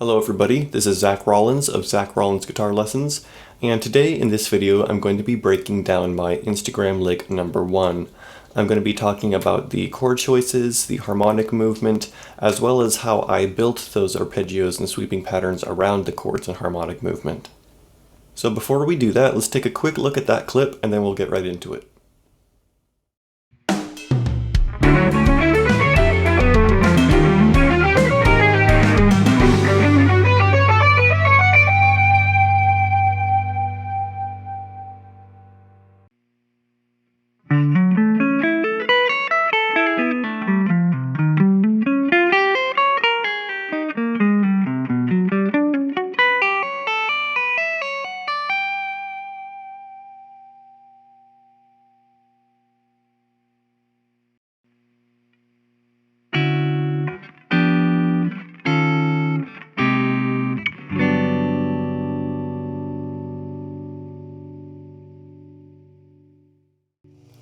Hello everybody, this is Zach Rollins of Zach Rollins Guitar Lessons, and today in this video I'm going to be breaking down my Instagram lick number 1. I'm going to be talking about the chord choices, the harmonic movement, as well as how I built those arpeggios and sweeping patterns around the chords and harmonic movement. So before we do that, let's take a quick look at that clip and then we'll get right into it.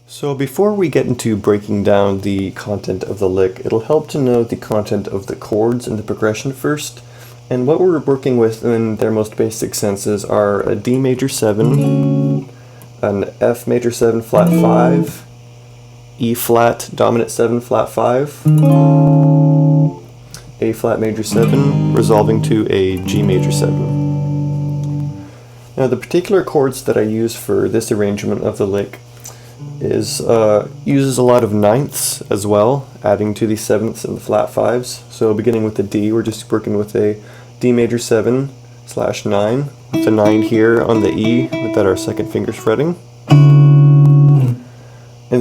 So before we get into breaking down the content of the lick, it'll help to know the content of the chords and the progression first. And what we're working with in their most basic senses are a D major 7, an F major 7 flat 5, E flat dominant 7 flat 5, A flat major 7 resolving to a G major 7. Now the particular chords that I use for this arrangement of the lick uses a lot of ninths as well, adding to the sevenths and the flat 5s. So beginning with the D, we're just working with a D major 7 / 9, with the 9 here on the E with that our second finger's fretting. And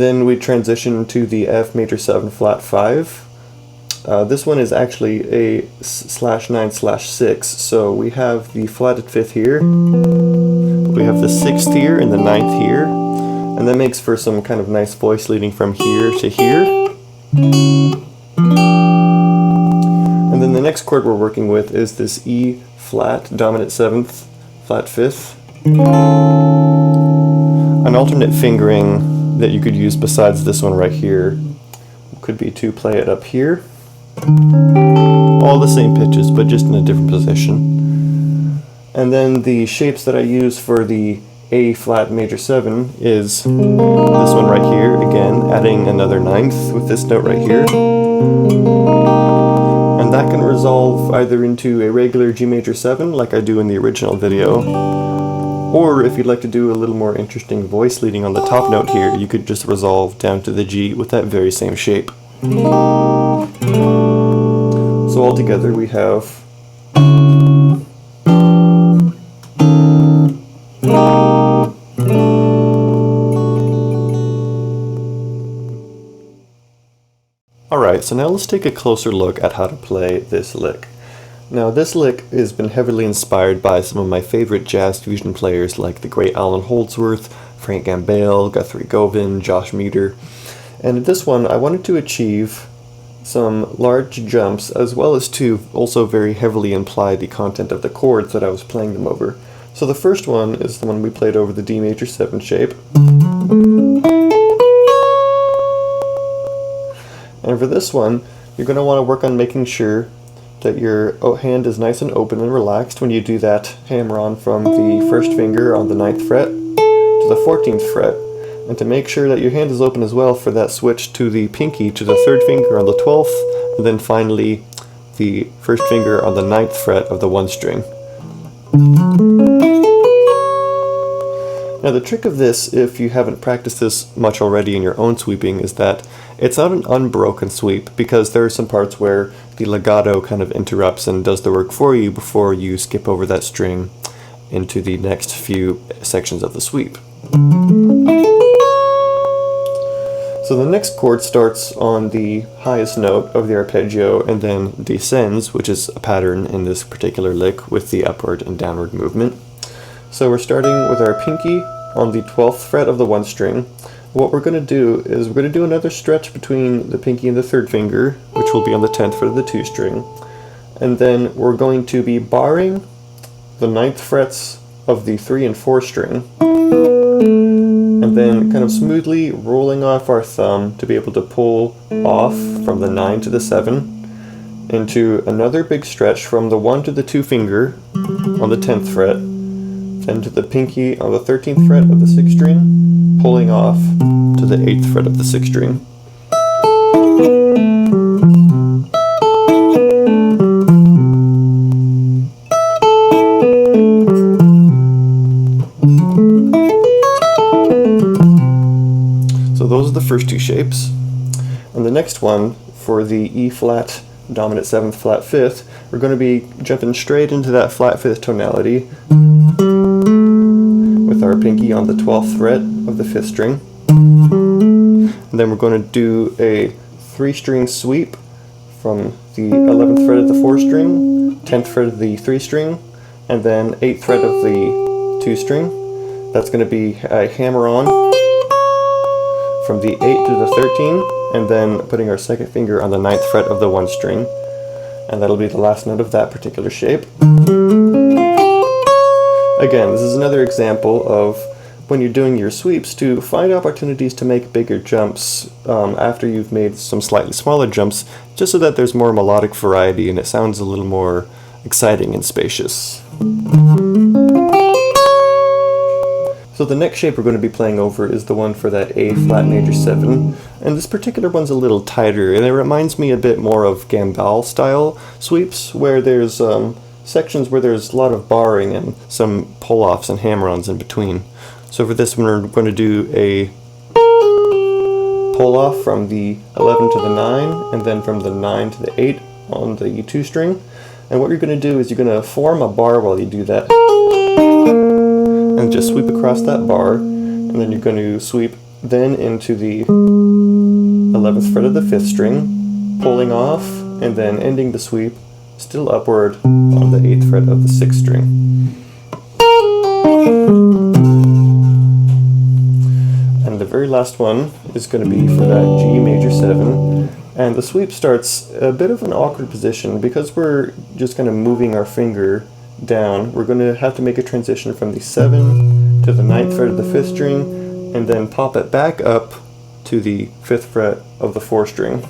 then we transition to the F major 7 flat 5. This one is actually a /9 /6, so we have the flatted 5th here, we have the 6th here and the 9th here. And that makes for some kind of nice voice leading from here to here. And then the next chord we're working with is this E flat, dominant 7th, flat 5th. An alternate fingering that you could use besides this one right here could be to play it up here. All the same pitches, but just in a different position. And then the shapes that I use for the A flat major 7 is this one right here, again adding another 9th with this note right here. And that can resolve either into a regular G major 7 like I do in the original video, or if you'd like to do a little more interesting voice leading on the top note here, you could just resolve down to the G with that very same shape. So altogether we have Alright, so now let's take a closer look at how to play this lick. Now this lick has been heavily inspired by some of my favorite jazz fusion players like the great Alan Holdsworth, Frank Gambale, Guthrie Govan, Josh Meader. And in this one I wanted to achieve some large jumps as well as to also very heavily imply the content of the chords that I was playing them over. So the first one is the one we played over the D major 7 shape. And for this one, you're going to want to work on making sure that your hand is nice and open and relaxed when you do that hammer on from the first finger on the 9th fret to the 14th fret. And to make sure that your hand is open as well for that switch to the pinky to the 3rd finger on the 12th, and then finally the first finger on the 9th fret of the 1 string. Now the trick of this, if you haven't practiced this much already in your own sweeping, is that it's not an unbroken sweep, because there are some parts where the legato kind of interrupts and does the work for you before you skip over that string into the next few sections of the sweep. So the next chord starts on the highest note of the arpeggio and then descends, which is a pattern in this particular lick with the upward and downward movement. So we're starting with our pinky on the 12th fret of the 1 string. What we're going to do is we're going to do another stretch between the pinky and the 3rd finger, which will be on the 10th fret of the 2 string. And then we're going to be barring the 9th frets of the 3 and 4 string, and then kind of smoothly rolling off our thumb to be able to pull off from the 9 to the 7, into another big stretch from the 1 to the 2 finger on the 10th fret, then to the pinky on the 13th fret of the 6th string, pulling off to the 8th fret of the 6th string. So those are the first two shapes. And the next one, for the E flat dominant 7th flat 5th, we're going to be jumping straight into that flat 5th tonality with our pinky on the 12th fret of the 5th string. And then we're going to do a 3-string sweep from the 11th fret of the 4th string, 10th fret of the 3 string, and then 8th fret of the 2 string. That's going to be a hammer on from the 8 to the 13, and then putting our 2nd finger on the 9th fret of the 1 string. And that'll be the last note of that particular shape. Again, this is another example of when you're doing your sweeps to find opportunities to make bigger jumps after you've made some slightly smaller jumps, just so that there's more melodic variety and it sounds a little more exciting and spacious. So the next shape we're going to be playing over is the one for that A flat major 7, and this particular one's a little tighter, and it reminds me a bit more of gambale style sweeps, where there's sections where there's a lot of barring and some pull-offs and hammer-ons in between. So for this one we're going to do a pull-off from the 11 to the 9, and then from the 9 to the 8 on the 2 string. And what you're going to do is you're going to form a bar while you do that, and just sweep across that bar, and then you're going to sweep then into the 11th fret of the 5th string, pulling off, and then ending the sweep still upward on the 8th fret of the 6th string. And the very last one is going to be for that G major 7, and the sweep starts a bit of an awkward position because we're just kind of moving our finger down. We're going to have to make a transition from the 7 to the 9th fret of the 5th string, and then pop it back up to the 5th fret of the 4th string.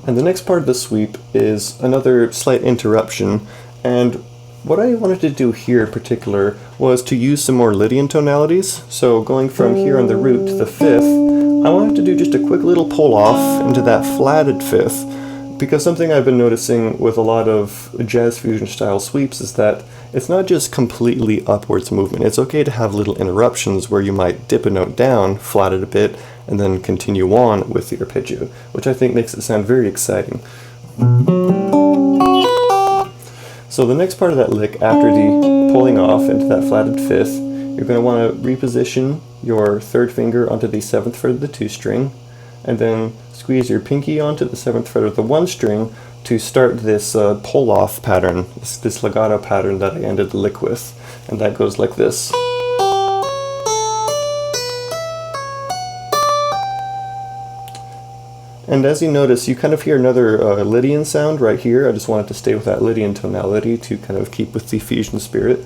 And the next part of the sweep is another slight interruption, and what I wanted to do here in particular was to use some more Lydian tonalities. So going from here on the root to the 5th, I wanted to do just a quick little pull off into that flatted 5th, because something I've been noticing with a lot of jazz fusion style sweeps is that it's not just completely upwards movement. It's okay to have little interruptions where you might dip a note down, flat it a bit, and then continue on with the arpeggio, which I think makes it sound very exciting. So the next part of that lick, after the pulling off into that flatted 5th, you're going to want to reposition your 3rd finger onto the 7th fret of the 2 string, and then squeeze your pinky onto the 7th fret of the 1 string to start this pull-off pattern, this legato pattern that I ended the lick with, and that goes like this. And as you notice, you kind of hear another Lydian sound right here. I just wanted to stay with that Lydian tonality to kind of keep with the fusion spirit.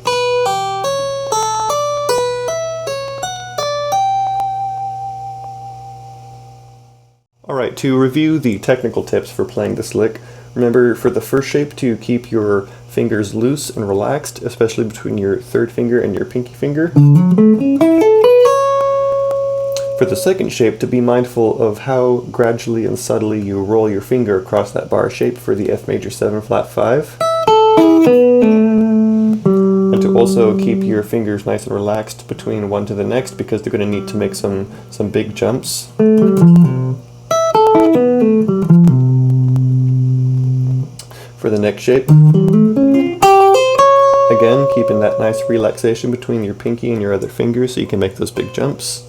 Alright, to review the technical tips for playing this lick, remember for the first shape to keep your fingers loose and relaxed, especially between your 3rd finger and your pinky finger. For the second shape, to be mindful of how gradually and subtly you roll your finger across that bar shape for the F major 7 flat 5. And to also keep your fingers nice and relaxed between one to the next, because they're going to need to make some big jumps. For the next shape, again, keeping that nice relaxation between your pinky and your other fingers so you can make those big jumps.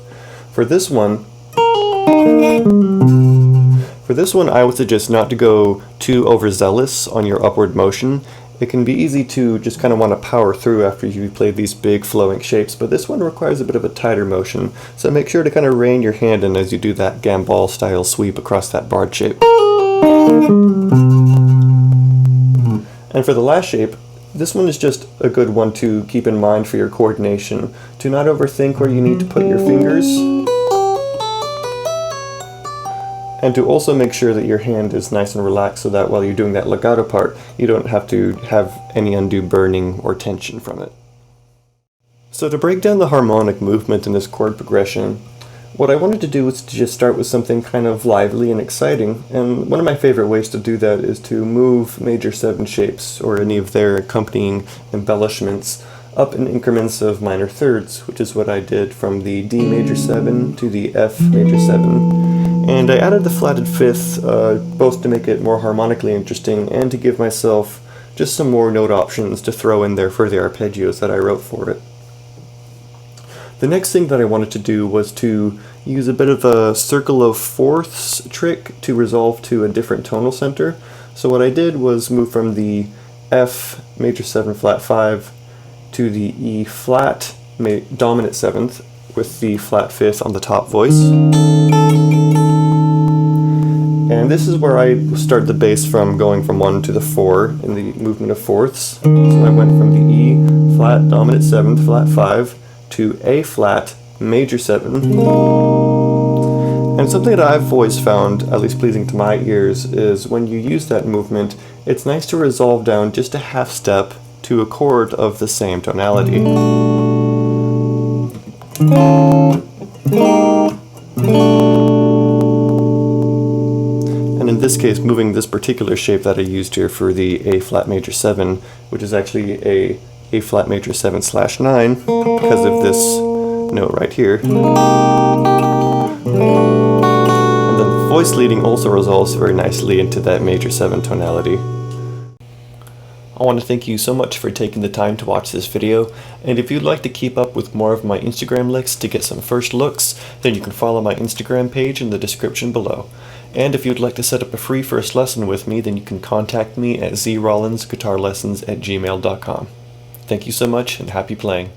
For this one, I would suggest not to go too overzealous on your upward motion. It can be easy to just kind of want to power through after you've played these big flowing shapes, but this one requires a bit of a tighter motion, so make sure to kind of rein your hand in as you do that gambale style sweep across that barred shape. And for the last shape, This one is just a good one to keep in mind for your coordination, to not overthink where you need to put your fingers, and to also make sure that your hand is nice and relaxed so that while you're doing that legato part, you don't have to have any undue burning or tension from it. So to break down the harmonic movement in this chord progression, what I wanted to do was to just start with something kind of lively and exciting, and one of my favorite ways to do that is to move major 7 shapes, or any of their accompanying embellishments, up in increments of minor thirds, which is what I did from the D major 7 to the F major 7. And I added the flatted 5th, both to make it more harmonically interesting and to give myself just some more note options to throw in there for the arpeggios that I wrote for it. The next thing that I wanted to do was to use a bit of a circle of fourths trick to resolve to a different tonal center. So what I did was move from the F major 7 flat 5 to the E flat dominant 7th with the flat 5th on the top voice. And this is where I start the bass from going from 1 to the 4 in the movement of fourths. So I went from the E flat dominant 7th flat 5 to A flat major 7. And something that I've always found, at least pleasing to my ears, is when you use that movement, it's nice to resolve down just a half step to a chord of the same tonality. And in this case, moving this particular shape that I used here for the A flat major 7, which is actually A flat major 7 / 9 because of this note right here. And then the voice leading also resolves very nicely into that major 7 tonality. I want to thank you so much for taking the time to watch this video, and if you'd like to keep up with more of my Instagram licks to get some first looks, then you can follow my Instagram page in the description below. And if you'd like to set up a free first lesson with me, then you can contact me at zrollinsguitarlessons@gmail.com. Thank you so much, and happy playing.